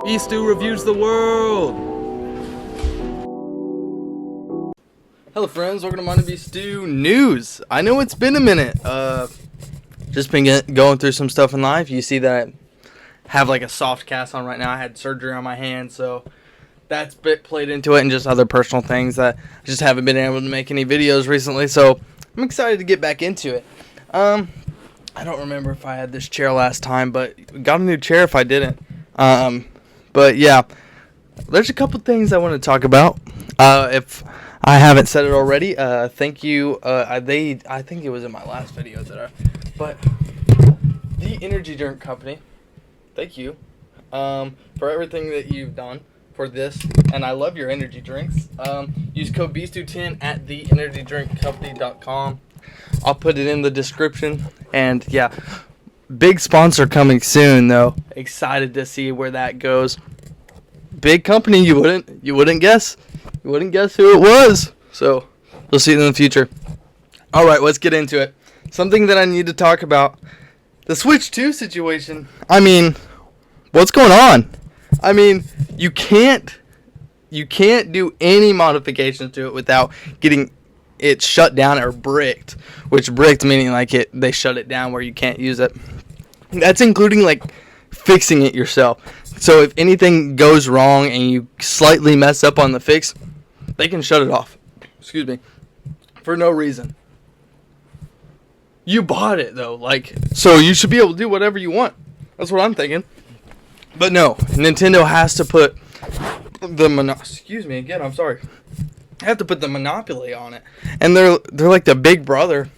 Bstew reviews the world. Hello friends, welcome to Monday Bstew News. I know it's been a minute. Just been going through some stuff in life. You see that I have like a soft cast on right now. I had surgery on my hand, so that's played into it, and just other personal things that I just haven't been able to make any videos recently. So I'm excited to get back into it. I don't remember if I had this chair last time, but got a new chair if I didn't. But yeah, there's a couple things I want to talk about. If I haven't said it already, thank you. I think it was in my last video but the energy drink company, thank you, for everything that you've done for this, and I love your energy drinks. Use code Bstew10 at theenergydrinkcompany.com. I'll put it in the description, and yeah. Big sponsor coming soon, though. Excited to see where that goes. Big company, you wouldn't guess who it was. So we'll see it in the future. All right, let's get into it. Something that I need to talk about: the Switch 2 situation. I mean, what's going on? I mean, you can't do any modifications to it without getting it shut down or bricked. Which bricked meaning like they shut it down where you can't use it. That's including like fixing it yourself. So if anything goes wrong and you slightly mess up on the fix, they can shut it off. Excuse me. For no reason. You bought it though, so you should be able to do whatever you want. That's what I'm thinking. But no, Nintendo has to put excuse me again, I'm sorry. Have to put the monopoly on it. And they're like the big brother.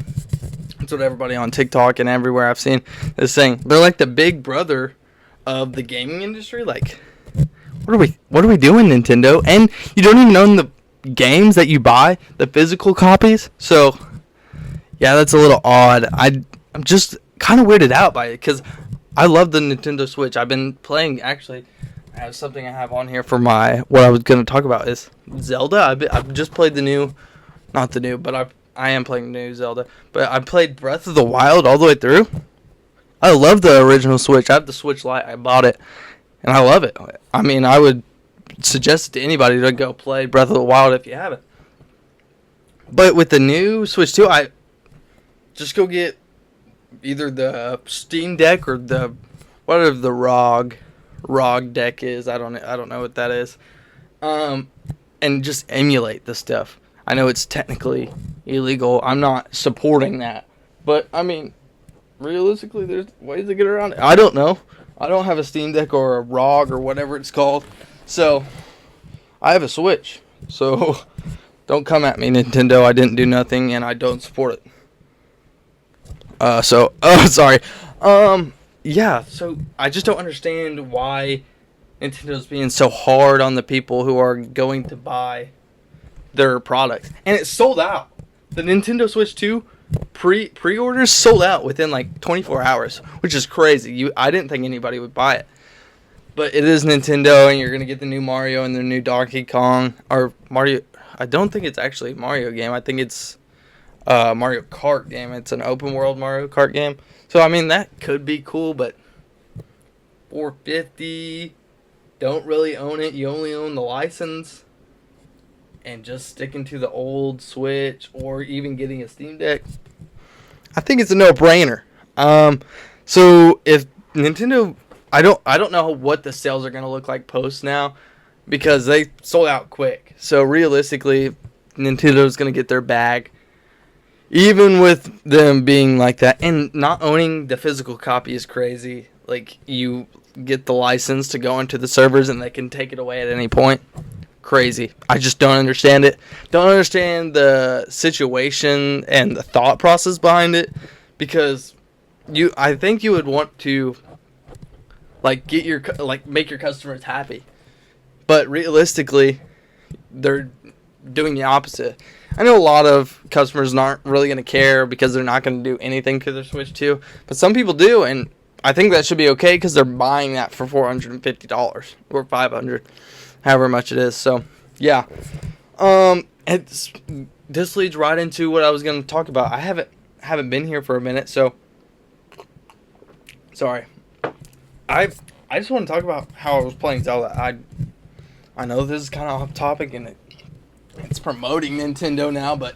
That's what everybody on TikTok and everywhere I've seen is saying. They're like the big brother of the gaming industry. Like, what are we doing, Nintendo? And you don't even own the games that you buy, the physical copies. So, yeah, that's a little odd. I'm just kind of weirded out by it because I love the Nintendo Switch. I've been playing, actually. I have something I have on here for what I was going to talk about is Zelda. I've just played not the new, but I am playing the new Zelda. But I played Breath of the Wild all the way through. I love the original Switch. I have the Switch Lite. I bought it, and I love it. I mean, I would suggest it to anybody to go play Breath of the Wild if you haven't. But with the new Switch 2, I just go get either the Steam Deck or whatever the ROG deck is. I don't know what that is. And just emulate the stuff. I know it's technically illegal. I'm not supporting that. But, I mean, realistically, there's ways to get around it. I don't know. I don't have a Steam Deck or a ROG or whatever it's called. So, I have a Switch. So, don't come at me, Nintendo. I didn't do nothing, and I don't support it. Sorry. Yeah, so I just don't understand why Nintendo's being so hard on the people who are going to buy their products. And it's sold out. The Nintendo Switch 2 pre-orders sold out within like 24 hours, which is crazy. I didn't think anybody would buy it. But it is Nintendo, and you're going to get the new Mario and the new Donkey Kong. Or Mario. I don't think it's actually a Mario game. I think it's a Mario Kart game. It's an open world Mario Kart game. So, I mean, that could be cool, but $450, don't really own it. You only own the license. And just sticking to the old Switch or even getting a Steam Deck, I think it's a no-brainer. So if Nintendo, I don't know what the sales are going to look like post now because they sold out quick. So realistically, Nintendo's going to get their bag. Even with them being like that and not owning the physical copy is crazy. Like, you get the license to go into the servers and they can take it away at any point. Crazy. I just don't understand it. Don't understand the situation and the thought process behind it, because I think you would want to make your customers happy. But realistically, they're doing the opposite. I know a lot of customers aren't really going to care because they're not going to do anything to their Switch 2, but some people do, and I think that should be okay because they're buying that for $450 or $500, however much it is. So, yeah. This leads right into what I was going to talk about. I haven't been here for a minute, so sorry. I I just want to talk about how I was playing Zelda. I know this is kind of off topic and it's promoting Nintendo now, but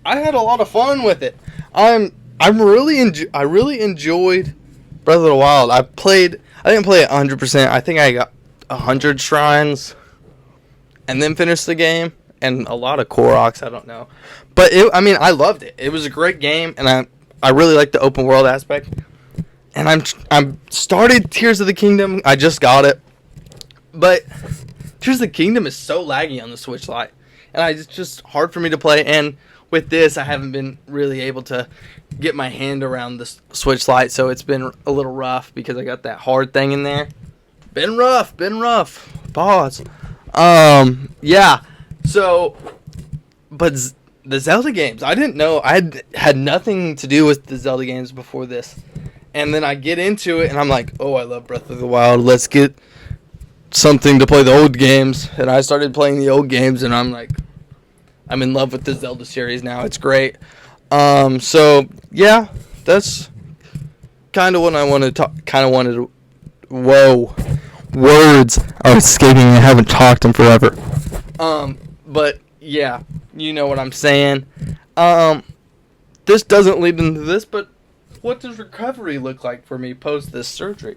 I had a lot of fun with it. I really enjoyed Breath of the Wild. I didn't play it 100%. I think I got 100 shrines and then finished the game and a lot of Koroks, I don't know. But I loved it. It was a great game and I really liked the open world aspect. And I'm started Tears of the Kingdom. I just got it. But Tears of the Kingdom is so laggy on the Switch Lite. And it's just hard for me to play. And with this, I haven't been really able to get my hand around the Switch Lite. So it's been a little rough because I got that hard thing in there. Been rough. Pause. Yeah. So, but the Zelda games, I didn't know. I had nothing to do with the Zelda games before this. And then I get into it, and I'm like, oh, I love Breath of the Wild. Let's get something to play the old games. And I started playing the old games, and I'm like, I'm in love with the Zelda series now. It's great. So, yeah, that's kind of what I want to talk. Whoa. Words are escaping me. I haven't talked in forever. But, yeah, you know what I'm saying. This doesn't lead into this, but what does recovery look like for me post this surgery?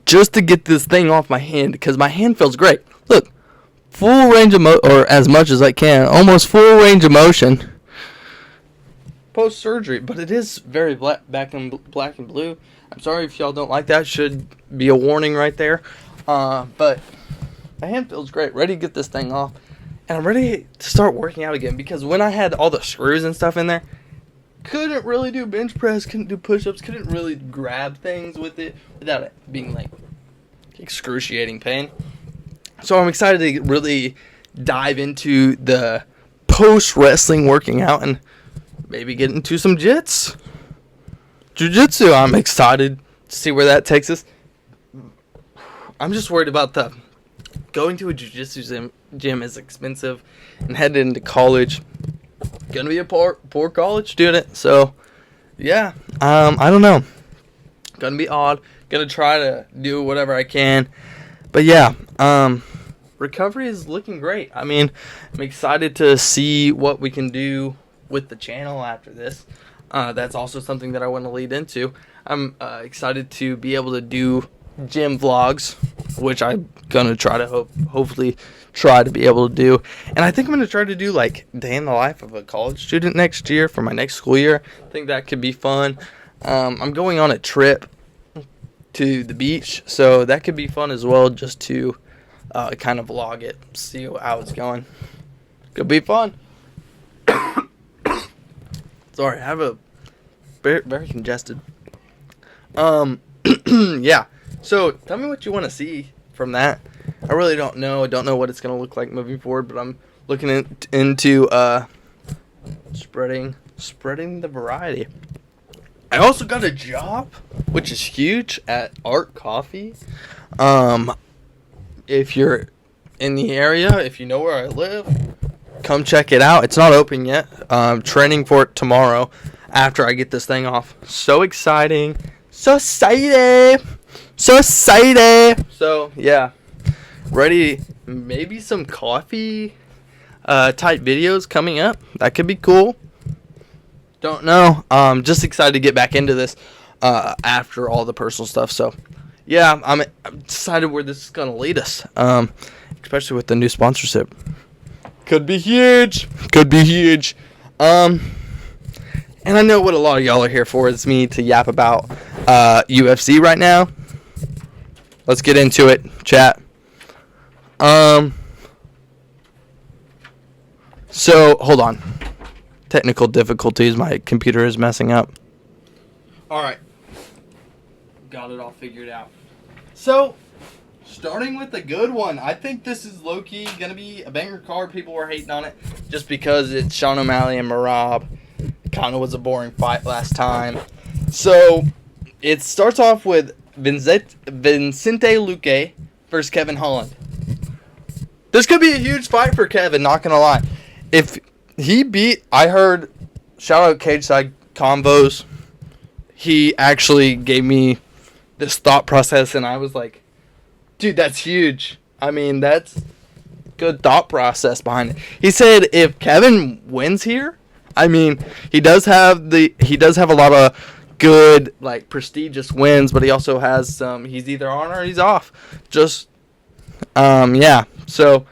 Just to get this thing off my hand, because my hand feels great. Look, full range of or as much as I can, almost full range of motion post surgery. But it is very black and blue. I'm sorry if y'all don't like that. Should be a warning right there. But my hand feels great. Ready to get this thing off, and I'm ready to start working out again. Because when I had all the screws and stuff in there, couldn't really do bench press, couldn't do push-ups, couldn't really grab things with it without it being like excruciating pain. So I'm excited to really dive into the post-wrestling working out and maybe get into some jiu-jitsu. I'm excited to see where that takes us. I'm just worried about going to a jiu-jitsu gym is expensive and headed into college. Gonna be a poor college student, so yeah, I don't know. Gonna be odd. Gonna try to do whatever I can, but yeah, recovery is looking great. I mean, I'm excited to see what we can do with the channel after this. That's also something that I want to lead into. I'm excited to be able to do gym vlogs, which I'm gonna try to hopefully try to be able to do. And I think I'm gonna try to do like day in the life of a college student next year for my next school year. I think that could be fun. I'm going on a trip to the beach, so that could be fun as well, just to kind of vlog it, see how it's going. Could be fun. Sorry, I have a very congested. Yeah. So, tell me what you want to see from that. I really don't know. I don't know what it's going to look like moving forward, but I'm looking into spreading the variety. I also got a job, which is huge, at Art Coffee. If you're in the area, if you know where I live, come check it out. It's not open yet. I'm training for it tomorrow after I get this thing off. So exciting. So excited. So, yeah. Ready, maybe some coffee type videos coming up. That could be cool. Don't know. Just excited to get back into this after all the personal stuff. So, yeah, I'm excited where this is going to lead us, especially with the new sponsorship. Could be huge. And I know what a lot of y'all are here for is me to yap about UFC right now. Let's get into it, chat. So, hold on. Technical difficulties. My computer is messing up. Alright. Got it all figured out. So, starting with the good one. I think this is low-key going to be a banger card. People were hating on it just because it's Sean O'Malley and Marab. Kind of was a boring fight last time. So, it starts off with Vicente Luque versus Kevin Holland. This could be a huge fight for Kevin, not gonna lie. If he I heard, shout out Cage Side Combos, he actually gave me this thought process, and I was like, dude, that's huge. I mean, that's good thought process behind it. He said if Kevin wins here, I mean, he does have a lot of good, like, prestigious wins, but he also has some, he's either on or he's off. Just yeah. So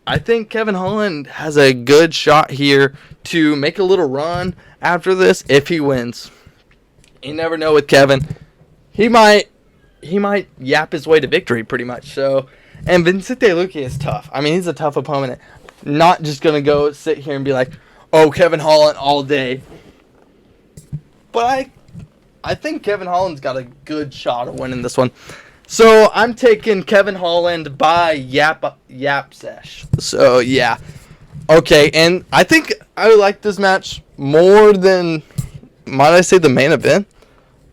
I think Kevin Holland has a good shot here to make a little run after this if he wins. You never know with Kevin. He might yap his way to victory pretty much. So, and Vicente Luque is tough. I mean, he's a tough opponent. Not just going to go sit here and be like, oh, Kevin Holland all day. But I think Kevin Holland's got a good shot of winning this one. So I'm taking Kevin Holland by Yap Sesh. So yeah. Okay, and I think I like this match more than, might I say, the main event.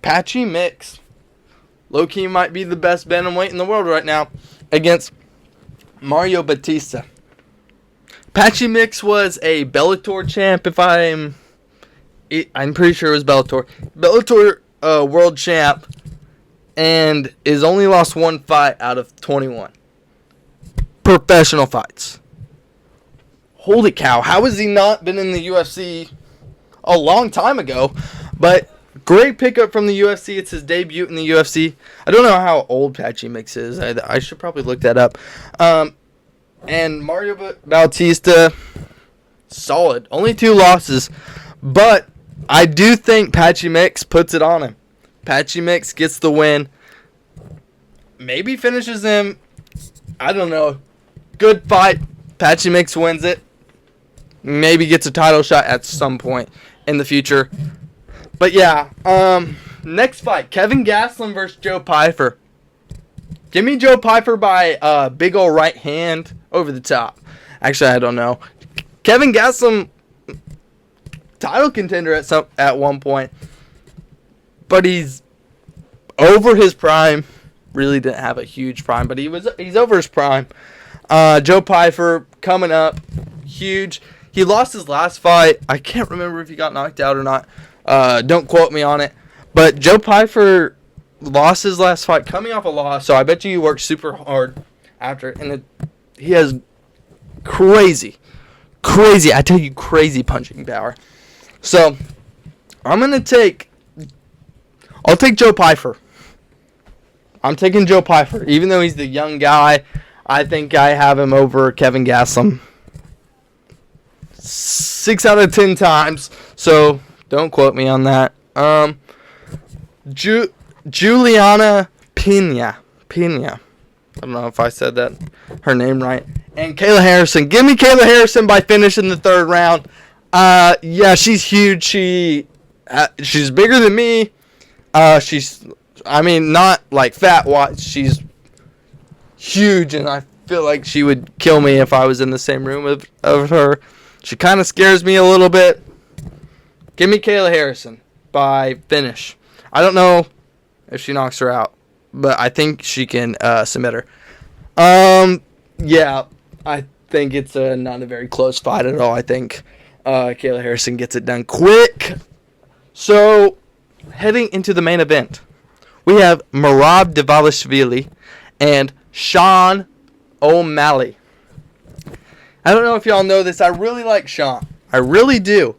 Patchy Mix. Low-key might be the best bantamweight in the world right now against Mario Batista. Patchy Mix was a Bellator champ, I'm pretty sure it was Bellator. Bellator world champ, and is only lost one fight out of 21 professional fights. Holy cow, how has he not been in the UFC a long time ago? But great pickup from the UFC. It's his debut in the UFC. I don't know how old Patchy Mix is. I should probably look that up. And Mario Bautista, solid. Only 2 losses. But I do think Patchy Mix puts it on him. Patchy Mix gets the win. Maybe finishes him. I don't know. Good fight. Patchy Mix wins it. Maybe gets a title shot at some point in the future. But yeah, next fight, Kevin Gastelum versus Joe Pyfer. Give me Joe Pyfer by big ol' right hand over the top. Actually, I don't know. Kevin Gastelum, title contender at one point, but he's over his prime. Really didn't have a huge prime, but he's over his prime. Joe Pyfer coming up, huge. He lost his last fight. I can't remember if he got knocked out or not. Don't quote me on it. But Joe Pyfer lost his last fight coming off a loss, so I bet you he worked super hard after it. And he has crazy, I tell you, crazy punching power. So I'll take Joe Pyfer. I'm taking Joe Pyfer. Even though he's the young guy, I think I have him over Kevin Gastelum 6 out of 10 times. So don't quote me on that. Juliana Pena. I don't know if I said her name right. And Kayla Harrison. Give me Kayla Harrison by finishing the 3rd round. Yeah, she's huge. She's bigger than me. Not like fat-wise. She's huge, and I feel like she would kill me if I was in the same room of her. She kind of scares me a little bit. Give me Kayla Harrison by finish. I don't know if she knocks her out, but I think she can submit her. Yeah, I think it's not a very close fight at all. I think Kayla Harrison gets it done quick. So, heading into the main event, we have Merab Dvalishvili and Sean O'Malley. I don't know if y'all know this. I really like Sean. I really do.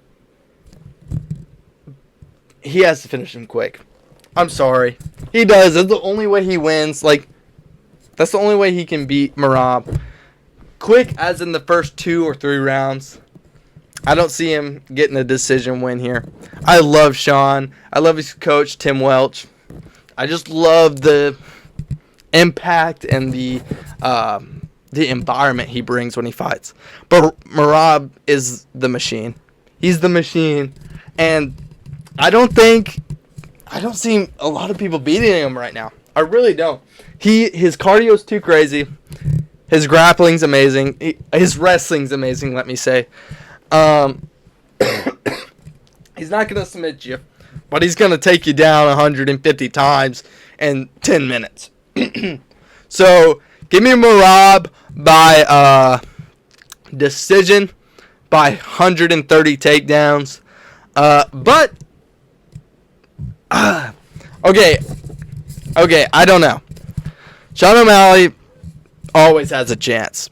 He has to finish him quick. I'm sorry. He does. That's the only way he wins. That's the only way he can beat Merab. Quick as in the first 2 or 3 rounds. I don't see him getting a decision win here. I love Sean. I love his coach, Tim Welch. I just love the impact and the environment he brings when he fights. But Merab is the machine. He's the machine. And I don't see a lot of people beating him right now. I really don't. His cardio's too crazy. His grappling's amazing. His wrestling's amazing, let me say. He's not going to submit you, but he's going to take you down 150 times in 10 minutes. So, give me Merab by decision by 130 takedowns. Okay, Okay, I don't know. Sean O'Malley always has a chance.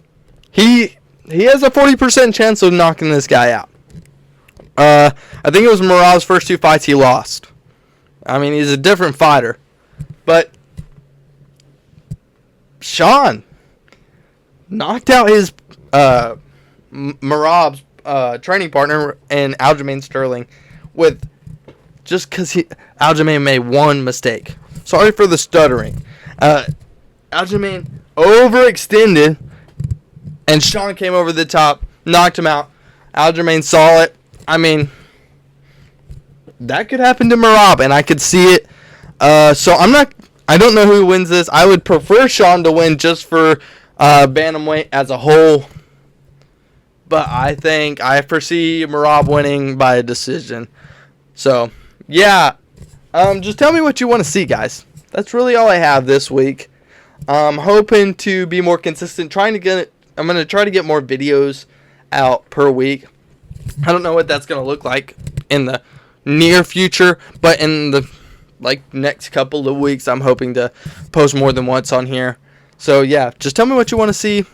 He has a 40% chance of knocking this guy out. I think it was Merab's first 2 fights he lost. I mean, he's a different fighter. But Sean knocked out his Merab's training partner in Aljamain Sterling with just because Aljamain made one mistake. Sorry for the stuttering. Aljamain overextended, and Sean came over the top, knocked him out. Aljamain saw it. I mean, that could happen to Merab, and I could see it. So I don't know who wins this. I would prefer Sean to win just for bantamweight as a whole. But I foresee Merab winning by a decision. So, yeah. Just tell me what you want to see, guys. That's really all I have this week. I'm hoping to be more consistent. I'm going to try to get more videos out per week. I don't know what that's going to look like in the near future, but in the next couple of weeks, I'm hoping to post more than once on here. So, yeah, just tell me what you want to see.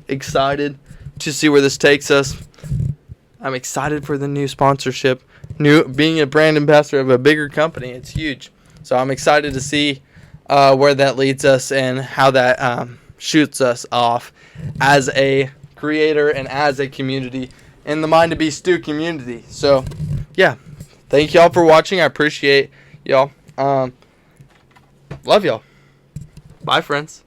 Excited to see where this takes us. I'm excited for the new sponsorship. Being a brand ambassador of a bigger company, it's huge. So I'm excited to see where that leads us and how that shoots us off as a creator and as a community in the Mind to Be Stew community. So, yeah, thank y'all for watching. I appreciate y'all. Love y'all. Bye, friends.